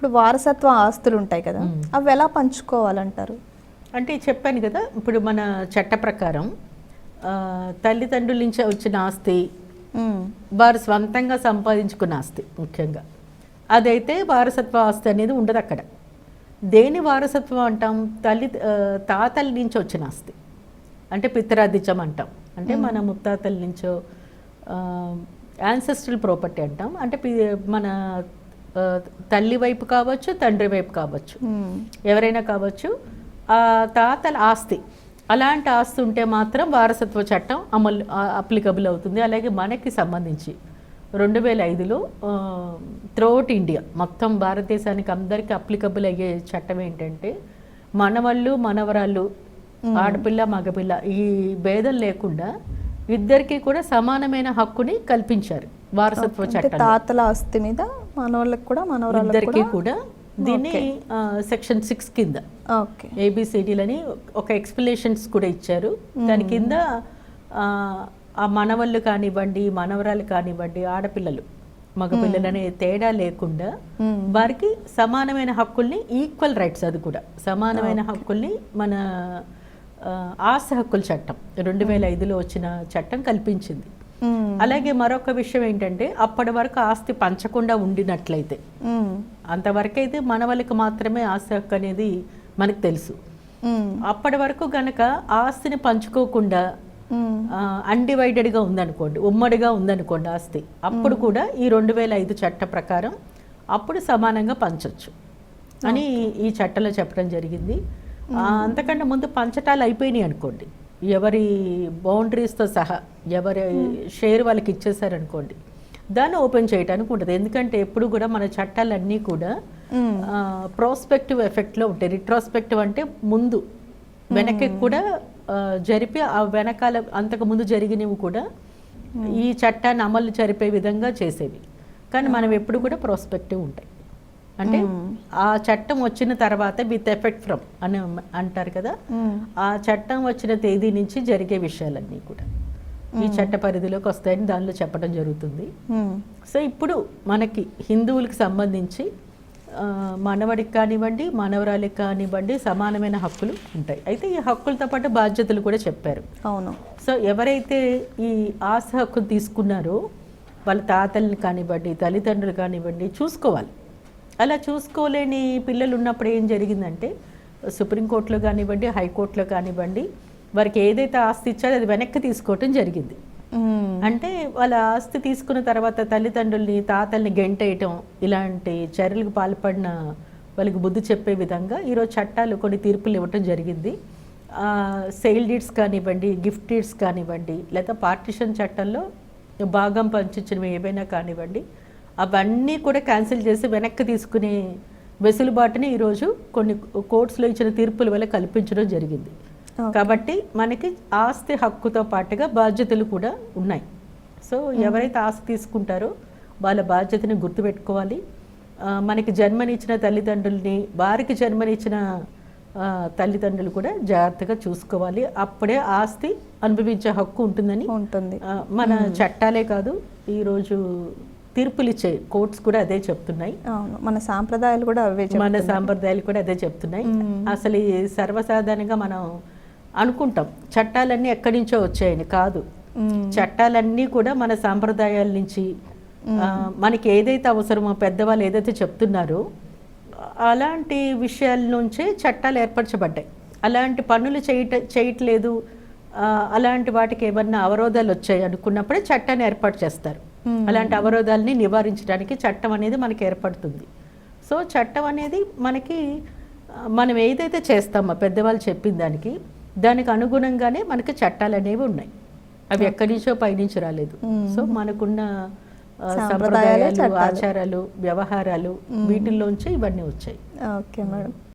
ఇప్పుడు వారసత్వ ఆస్తులు ఉంటాయి కదా, అవి ఎలా పంచుకోవాలంటారు? అంటే చెప్పాను కదా, ఇప్పుడు మన చట్ట ప్రకారం తల్లిదండ్రుల నుంచి వచ్చిన ఆస్తి వారు స్వంతంగా సంపాదించుకున్న ఆస్తి ముఖ్యంగా అదైతే వారసత్వ ఆస్తి అనేది ఉండదు అక్కడ. దేని వారసత్వం అంటాం? తాతల నుంచి వచ్చిన ఆస్తి అంటే పితరాదిత్యం అంటాం. అంటే మన ముత్తాతల నుంచో యాన్సెస్ట్రల్ ప్రాపర్టీ అంటాం. అంటే మన తల్లి వైపు కావచ్చు, తండ్రి వైపు కావచ్చు, ఎవరైనా కావచ్చు, ఆ తాతల ఆస్తి, అలాంటి ఆస్తి ఉంటే మాత్రం వారసత్వ చట్టం అప్లికబుల్ అవుతుంది. అలాగే మనకి సంబంధించి 2005లో త్రూఅవుట్ ఇండియా మొత్తం భారతదేశానికి అందరికీ అప్లికబుల్ అయ్యే చట్టం ఏంటంటే మనవళ్ళు మనవరాళ్ళు, ఆడపిల్ల మగపిల్ల ఈ భేదం లేకుండా ఇద్దరికి కూడా సమానమైన హక్కుని కల్పించారు వారసత్వ చట్టం. తాతల ఆస్తి మీద మనవాళ్ళకి కూడా ఇద్దరికి కూడా దీన్ని సెక్షన్ 6 కింద ఏబిసిడీలని ఒక ఎక్స్ప్లెనేషన్స్ కూడా ఇచ్చారు. దాని కింద ఆ మనవళ్ళు కానివ్వండి, మనవరాలు కానివ్వండి, ఆడపిల్లలు మగపిల్లలు అనే తేడా లేకుండా వారికి సమానమైన హక్కుల్ని, ఈక్వల్ రైట్స్, అది కూడా సమానమైన హక్కుల్ని మన ఆస్తి హక్కుల చట్టం 2005లో వచ్చిన చట్టం కల్పించింది. అలాగే మరొక విషయం ఏంటంటే అప్పటి వరకు ఆస్తి పంచకుండా ఉండినట్లయితే, అంతవరకైతే మనవలకి మాత్రమే ఆస్తి హక్కు అనేది మనకు తెలుసు. అప్పటి వరకు గనక ఆస్తిని పంచుకోకుండా అన్డివైడెడ్గా ఉందనుకోండి, ఉమ్మడిగా ఉందనుకోండి ఆస్తి, అప్పుడు కూడా ఈ 2005 చట్ట ప్రకారం అప్పుడు సమానంగా పంచొచ్చు అని ఈ చట్టంలో చెప్పడం జరిగింది. అంతకంటే ముందు పంచటాలు అయిపోయినాయి అనుకోండి, ఎవరి బౌండరీస్తో సహా ఎవరి షేర్ వాళ్ళకి ఇచ్చేసారనుకోండి, దాన్ని ఓపెన్ చేయడానికి ఉంటుంది. ఎందుకంటే ఎప్పుడు కూడా మన చట్టాలన్నీ కూడా ప్రోస్పెక్టివ్ ఎఫెక్ట్లో ఉంటాయి. రిట్రోస్పెక్టివ్ అంటే ముందు వెనక్కి కూడా జరిపి ఆ వెనకాల అంతకు ముందు జరిగినవి కూడా ఈ చట్టాన్ని అమలు జరిపే విధంగా చేసేవి. కానీ మనం ఎప్పుడు కూడా ప్రోస్పెక్టివ్ ఉంటాయి. అంటే ఆ చట్టం వచ్చిన తర్వాత విత్ ఎఫెక్ట్ ఫ్రమ్ అని అంటారు కదా, ఆ చట్టం వచ్చిన తేదీ నుంచి జరిగే విషయాలన్నీ కూడా ఈ చట్ట పరిధిలోకి వస్తాయని దానిలో చెప్పడం జరుగుతుంది. సో ఇప్పుడు మనకి హిందువులకు సంబంధించి మనవడికి కానివ్వండి, మనవరాలికి కానివ్వండి సమానమైన హక్కులు ఉంటాయి. అయితే ఈ హక్కులతో పాటు బాధ్యతలు కూడా చెప్పారు. అవును. సో ఎవరైతే ఈ ఆస్తి హక్కులు తీసుకున్నారో వాళ్ళ తాతల్ని కానివ్వండి, తల్లిదండ్రులు కానివ్వండి చూసుకోవాలి. అలా చూసుకోలేని పిల్లలు ఉన్నప్పుడు ఏం జరిగిందంటే సుప్రీంకోర్టులో కానివ్వండి, హైకోర్టులో కానివ్వండి, వారికి ఏదైతే ఆస్తి ఇచ్చారో అది వెనక్కి తీసుకోవటం జరిగింది. అంటే వాళ్ళ ఆస్తి తీసుకున్న తర్వాత తల్లిదండ్రుల్ని, తాతల్ని గెంటేయటం, ఇలాంటి చర్యలకు పాల్పడిన వాళ్ళకి బుద్ధి చెప్పే విధంగా ఈరోజు చట్టాలు కొన్ని తీర్పులు ఇవ్వటం జరిగింది. సేల్ డీడ్స్ కానివ్వండి, గిఫ్ట్ డీడ్స్ కానివ్వండి, లేదా పార్టిషన్ చట్టంలో భాగం పంచినవి ఏవైనా కానివ్వండి, అవన్నీ కూడా క్యాన్సిల్ చేసి వెనక్కి తీసుకునే వెసులుబాటుని ఈరోజు కొన్ని కోర్ట్స్లో ఇచ్చిన తీర్పుల వల్ల కల్పించడం జరిగింది. కాబట్టి మనకి ఆస్తి హక్కుతో పాటుగా బాధ్యతలు కూడా ఉన్నాయి. సో ఎవరైతే ఆస్తి తీసుకుంటారో వాళ్ళ బాధ్యతని గుర్తుపెట్టుకోవాలి. మనకి జన్మనిచ్చిన తల్లిదండ్రుల్ని, వారికి జన్మనిచ్చిన తల్లిదండ్రులు కూడా జాగ్రత్తగా చూసుకోవాలి. అప్పుడే ఆస్తి అనుభవించే హక్కు ఉంటుందని మన చట్టాలే కాదు, ఈరోజు తీర్పులు ఇచ్చే కోర్ట్స్ కూడా అదే చెప్తున్నాయి. మన సాంప్రదాయాలు కూడా అదే చెప్తున్నాయి. అసలు సర్వసాధారణంగా మనం అనుకుంటాం చట్టాలన్నీ ఎక్కడి నుంచో వచ్చాయని. కాదు, చట్టాలన్నీ కూడా మన సాంప్రదాయాల నుంచి, మనకి ఏదైతే అవసరమో పెద్దవాళ్ళు ఏదైతే చెప్తున్నారో అలాంటి విషయాల నుంచే చట్టాలు ఏర్పరచబడ్డాయి. అలాంటి పనులు చేయట్లేదు, అలాంటి వాటికి ఏమన్నా అవరోధాలు వచ్చాయి అనుకున్నప్పుడే చట్టాన్ని ఏర్పాటు చేస్తారు. అలాంటి అవరోధాలని నివారించడానికి చట్టం అనేది మనకి ఏర్పడుతుంది. సో చట్టం అనేది మనకి మనం ఏదైతే చేస్తామో పెద్దవాళ్ళు చెప్పిన దానికి అనుగుణంగానే మనకి చట్టాలు అనేవి ఉన్నాయి. అవి ఎక్కడి నుంచో పైనుంచి రాలేదు. సో మనకున్న సంప్రదాయాలు, ఆచారాలు, వ్యవహారాలు వీటిల్లోంచి ఇవన్నీ వచ్చాయి. Okay madam.